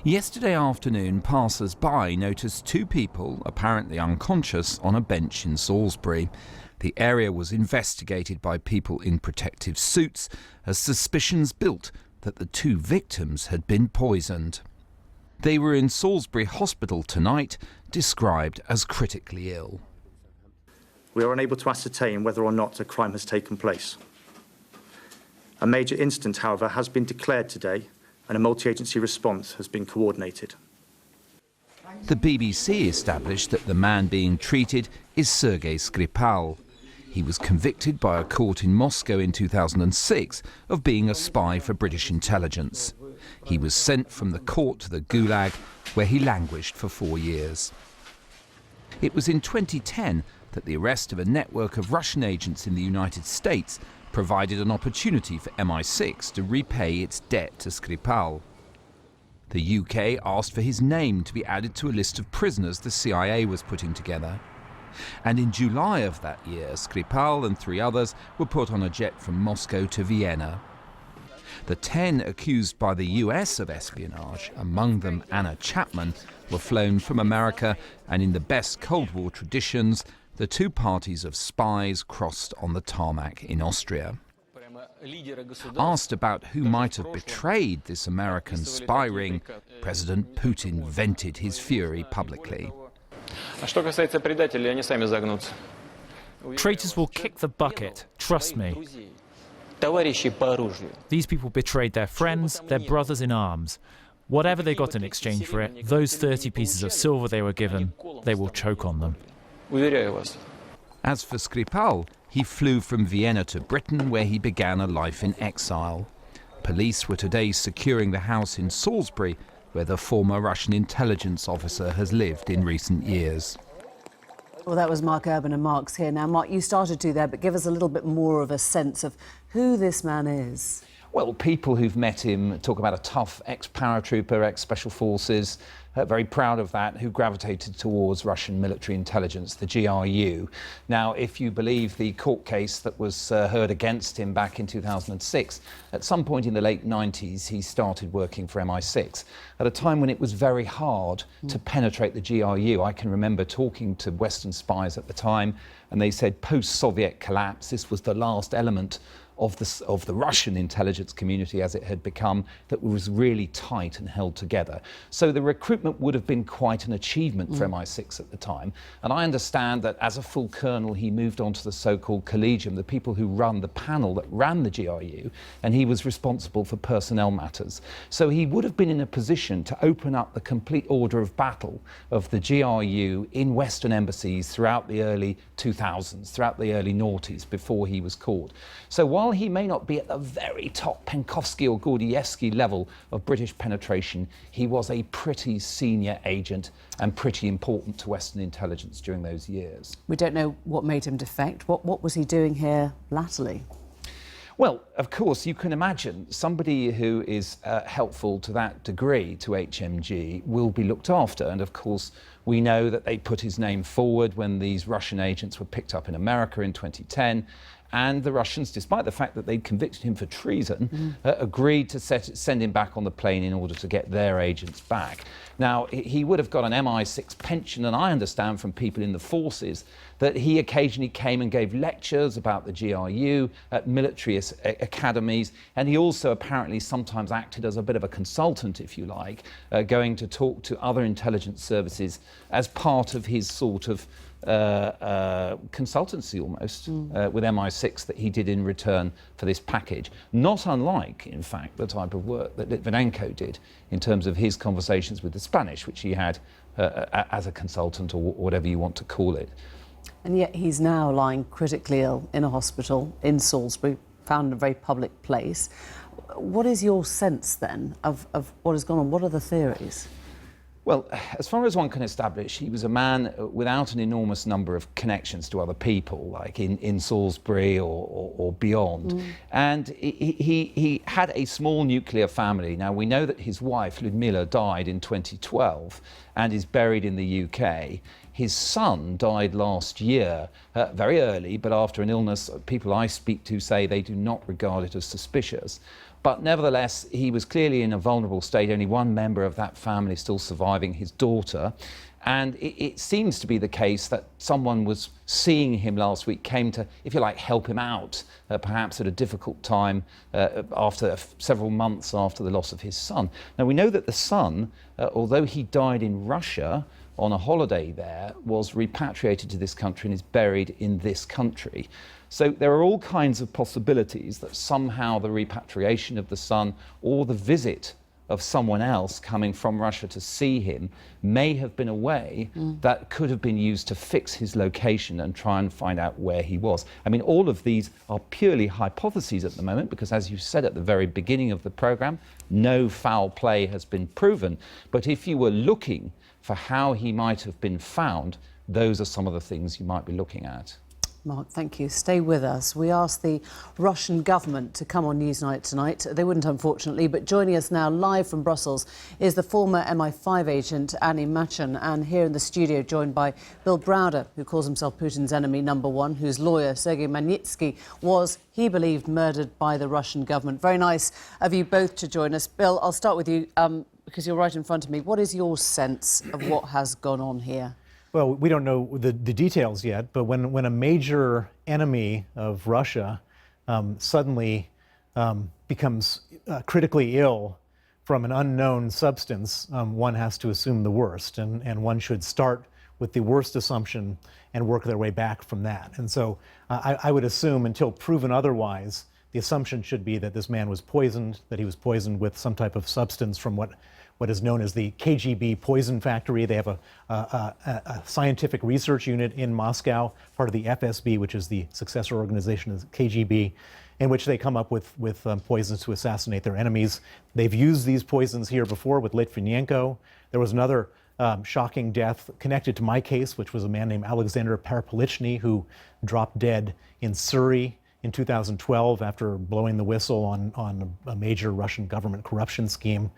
Yesterday afternoon, passers-by noticed two people, apparently unconscious, on a bench in Salisbury. The area was investigated by people in protective suits as suspicions built that the two victims had been poisoned. They were in Salisbury Hospital tonight, described as critically ill. We are unable to ascertain whether or not a crime has taken place. A major incident, however, has been declared today, and a multi-agency response has been coordinated. The BBC established that the man being treated is Sergei Skripal. He was convicted by a court in Moscow in 2006 of being a spy for British intelligence. He was sent from the court to the Gulag, where he languished for 4 years. It was in 2010 that the arrest of a network of Russian agents in the United States provided an opportunity for MI6 to repay its debt to Skripal. The UK asked for his name to be added to a list of prisoners the CIA was putting together. And in July of that year, Skripal and 3 others were put on a jet from Moscow to Vienna. The 10 accused by the US of espionage, among them Anna Chapman, were flown from America, and in the best Cold War traditions, the two parties of spies crossed on the tarmac in Austria. Asked about who might have betrayed this American spy ring, President Putin vented his fury publicly. Traitors will kick the bucket, trust me. These people betrayed their friends, their brothers in arms. Whatever they got in exchange for it, those 30 pieces of silver they were given, they will choke on them. As for Skripal, he flew from Vienna to Britain, where he began a life in exile. Police were today securing the house in Salisbury, where the former Russian intelligence officer has lived in recent years. Well, that was Mark Urban, and Mark's here now. Mark, you started to there, but give us a little bit more of a sense of who this man is. Well, people who've met him talk about a tough ex-paratrooper, ex-special forces, very proud of that, who gravitated towards Russian military intelligence, the GRU. Now, if you believe the court case that was heard against him back in 2006, at some point in the late 90s, he started working for MI6 at a time when it was very hard to penetrate the GRU. I can remember talking to Western spies at the time, and they said post-Soviet collapse, this was the last element of the Russian intelligence community as it had become, that was really tight and held together. So the recruitment would have been quite an achievement for MI6 at the time. And I understand that as a full colonel, he moved on to the so-called Collegium, the people who run the panel that ran the GRU, and he was responsible for personnel matters. So he would have been in a position to open up the complete order of battle of the GRU in Western embassies throughout the early 2000s, throughout the early noughties, before he was caught. So while he may not be at the very top Penkovsky or Gordievsky level of British penetration, he was a pretty senior agent and pretty important to Western intelligence during those years. We don't know what made him defect. What was he doing here latterly? Well, of course, you can imagine somebody who is helpful to that degree to HMG will be looked after. And of course, we know that they put his name forward when these Russian agents were picked up in America in 2010. And the Russians, despite the fact that they'd convicted him for treason, agreed to send him back on the plane in order to get their agents back. Now, he would have got an MI6 pension, and I understand from people in the forces that he occasionally came and gave lectures about the GRU at military academies, and he also apparently sometimes acted as a bit of a consultant, if you like, going to talk to other intelligence services as part of his sort of consultancy almost with MI6 that he did in return for this package. Not unlike, in fact, the type of work that Litvinenko did in terms of his conversations with the Spanish, which he had as a consultant, or whatever you want to call it. And yet he's now lying critically ill in a hospital in Salisbury, found in a very public place. What is your sense then of what has gone on? What are the theories? Well, as far as one can establish, he was a man without an enormous number of connections to other people, like in Salisbury or beyond. And he had a small nuclear family. Now, we know that his wife, Ludmila, died in 2012 and is buried in the UK. His son died last year, very early, but after an illness. People I speak to say they do not regard it as suspicious. But nevertheless, he was clearly in a vulnerable state. Only one member of that family still surviving, his daughter. And it seems to be the case that someone was seeing him last week, came to, if you like, help him out, perhaps at a difficult time after several months after the loss of his son. Now, we know that the son, although he died in Russia on a holiday there, was repatriated to this country and is buried in this country. So there are all kinds of possibilities that somehow the repatriation of the son or the visit of someone else coming from Russia to see him may have been a way that could have been used to fix his location and try and find out where he was. I mean, all of these are purely hypotheses at the moment because, as you said at the very beginning of the programme, no foul play has been proven. But if you were looking for how he might have been found, those are some of the things you might be looking at. Mark, thank you. Stay with us. We asked the Russian government to come on Newsnight tonight. They wouldn't, unfortunately, but joining us now live from Brussels is the former MI5 agent Emily Maitlis, and here in the studio joined by Bill Browder, who calls himself Putin's enemy number one, whose lawyer, Sergei Maitlis, was, he believed, murdered by the Russian government. Very nice of you both to join us. Bill, I'll start with you because you're right in front of me. What is your sense of what has gone on here? Well, we don't know the details yet, but when a major enemy of Russia suddenly becomes critically ill from an unknown substance, one has to assume the worst, and one should start with the worst assumption and work their way back from that. And so I would assume, until proven otherwise, the assumption should be that this man was poisoned, that he was poisoned with some type of substance from what is known as the KGB poison factory. They have a scientific research unit in Moscow, part of the FSB, which is the successor organization of the KGB, in which they come up with poisons to assassinate their enemies. They've used these poisons here before with Litvinenko. There was another shocking death connected to my case, which was a man named Alexander Parapolichny, who dropped dead in Surrey in 2012 after blowing the whistle on a major Russian government corruption scheme.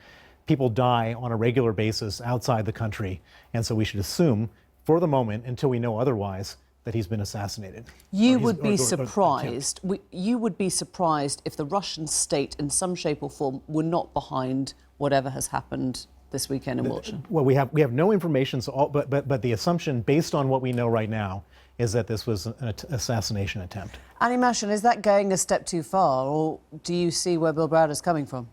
People die on a regular basis outside the country, and so we should assume, for the moment, until we know otherwise, that he's been assassinated. You would be surprised. You would be surprised if the Russian state, in some shape or form, were not behind whatever has happened this weekend in Wiltshire. Well, we have no information, but the assumption, based on what we know right now, is that this was an assassination attempt. Annie Machon, is that going a step too far, or do you see where Bill Browder's coming from?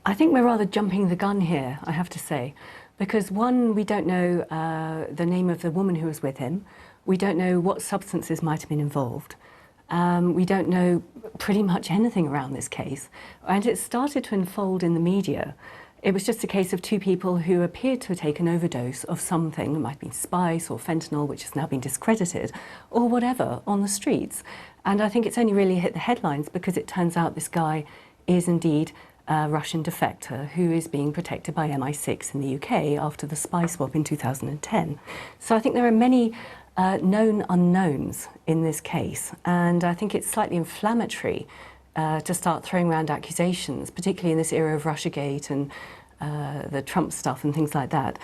I think we're rather jumping the gun here, I have to say, because one, we don't know the name of the woman who was with him. We don't know what substances might have been involved. We don't know pretty much anything around this case. And it started to unfold in the media. It was just a case of two people who appeared to have taken overdose of something. It might have been spice or fentanyl, which has now been discredited, or whatever, on the streets. And I think it's only really hit the headlines because it turns out this guy is indeed a Russian defector who is being protected by MI6 in the UK after the spy swap in 2010. So I think there are many known unknowns in this case, and I think it's slightly inflammatory to start throwing around accusations, particularly in this era of Russiagate and the Trump stuff and things like that.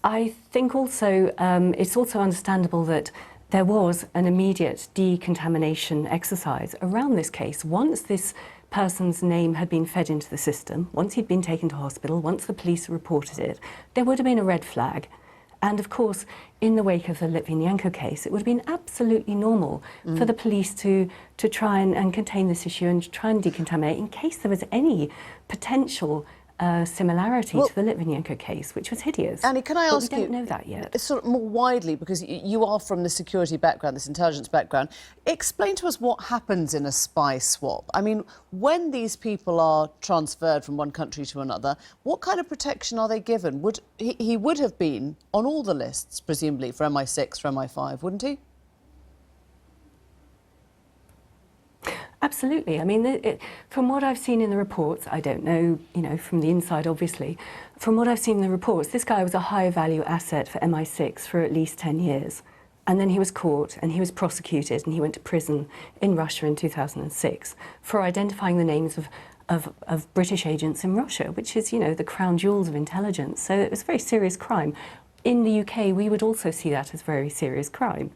I think also it's also understandable that there was an immediate decontamination exercise around this case. Once this person's name had been fed into the system, once he'd been taken to hospital, once the police reported it, there would have been a red flag. And of course, in the wake of the Litvinenko case, it would have been absolutely normal for the police to try and contain this issue and try and decontaminate in case there was any potential similarity to the Litvinenko case, which was hideous. Annie, can I ask you... we don't know that yet. Sort of more widely, because you are from the security background, this intelligence background. Explain to us what happens in a spy swap. I mean, when these people are transferred from one country to another, what kind of protection are they given? He would have been on all the lists, presumably, for MI6, for MI5, wouldn't he? Absolutely. I mean, from what I've seen in the reports, I don't know, from the inside, obviously, from what I've seen in the reports, this guy was a high-value asset for MI6 for at least 10 years. And then he was caught and he was prosecuted and he went to prison in Russia in 2006 for identifying the names of British agents in Russia, which is, the crown jewels of intelligence. So it was a very serious crime. In the UK, we would also see that as very serious crime.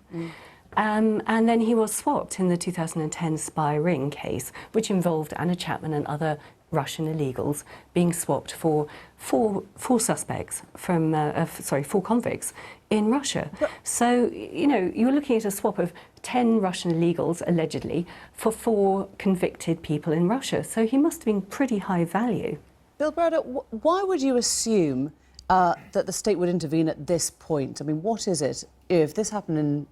And then he was swapped in the 2010 spy ring case, which involved Anna Chapman and other Russian illegals being swapped for four suspects from, four convicts in Russia. So, you know, you're looking at a swap of 10 Russian illegals, allegedly, for 4 convicted people in Russia. So he must have been pretty high value. Bill Browder, why would you assume that the state would intervene at this point? I mean, what is it? If this happened in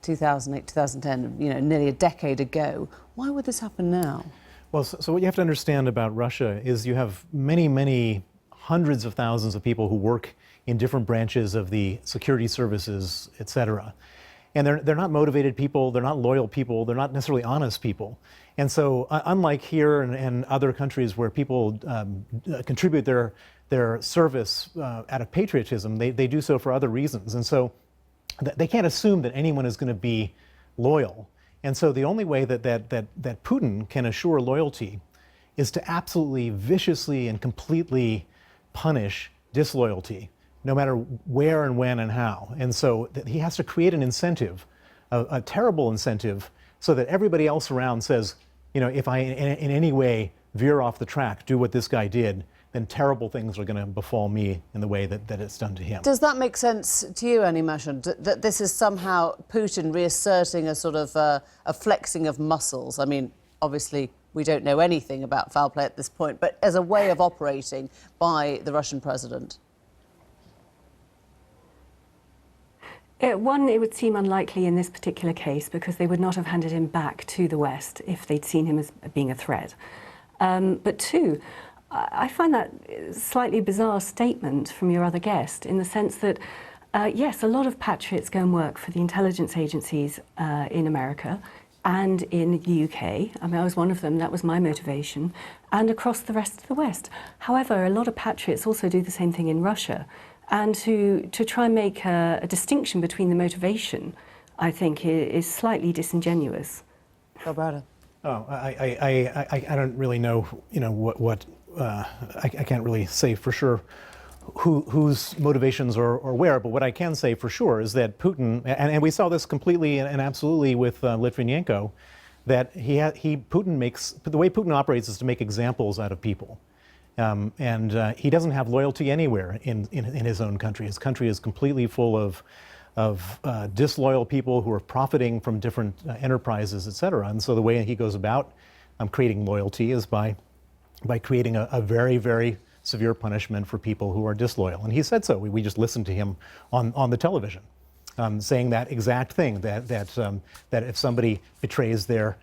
2008, 2010, you know, nearly a decade ago, why would this happen now? Well, so what you have to understand about Russia is you have many, many hundreds of thousands of people who work in different branches of the security services, et cetera. And they're not motivated people, they're not loyal people, they're not necessarily honest people. And so unlike here and other countries where people contribute their service out of patriotism, they do so for other reasons. And so they can't assume that anyone is going to be loyal. And so the only way that Putin can assure loyalty is to absolutely viciously and completely punish disloyalty, no matter where and when and how. And so he has to create an incentive, a terrible incentive, so that everybody else around says, you know, if I in any way veer off the track, do what this guy did, then terrible things are going to befall me in the way that it's done to him. Does that make sense to you, Emily Maitlis, that this is somehow Putin reasserting a sort of a flexing of muscles? I mean, obviously, we don't know anything about foul play at this point, but as a way of operating by the Russian president? One, it would seem unlikely in this particular case because they would not have handed him back to the West if they'd seen him as being a threat. But two, I find that a slightly bizarre statement from your other guest in the sense that, yes, a lot of patriots go and work for the intelligence agencies in America and in the UK. I mean, I was one of them, that was my motivation, and across the rest of the West. However, a lot of patriots also do the same thing in Russia. And to try and make a distinction between the motivation, I think, is slightly disingenuous. Bill Browder. Oh, I don't really know, you know, what I can't really say for sure whose motivations are where, but what I can say for sure is that Putin, and we saw this completely and absolutely with Litvinenko, that Putin makes, the way Putin operates is to make examples out of people. And he doesn't have loyalty anywhere in his own country. His country is completely full of disloyal people who are profiting from different enterprises, et cetera. And so the way he goes about creating loyalty is by creating a very, very severe punishment for people who are disloyal. And he said so. We just listened to him on the television saying that exact thing, that if somebody betrays their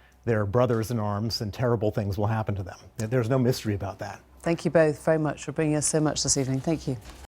brothers in arms, then terrible things will happen to them. There's no mystery about that. Thank you both very much for bringing us so much this evening. Thank you.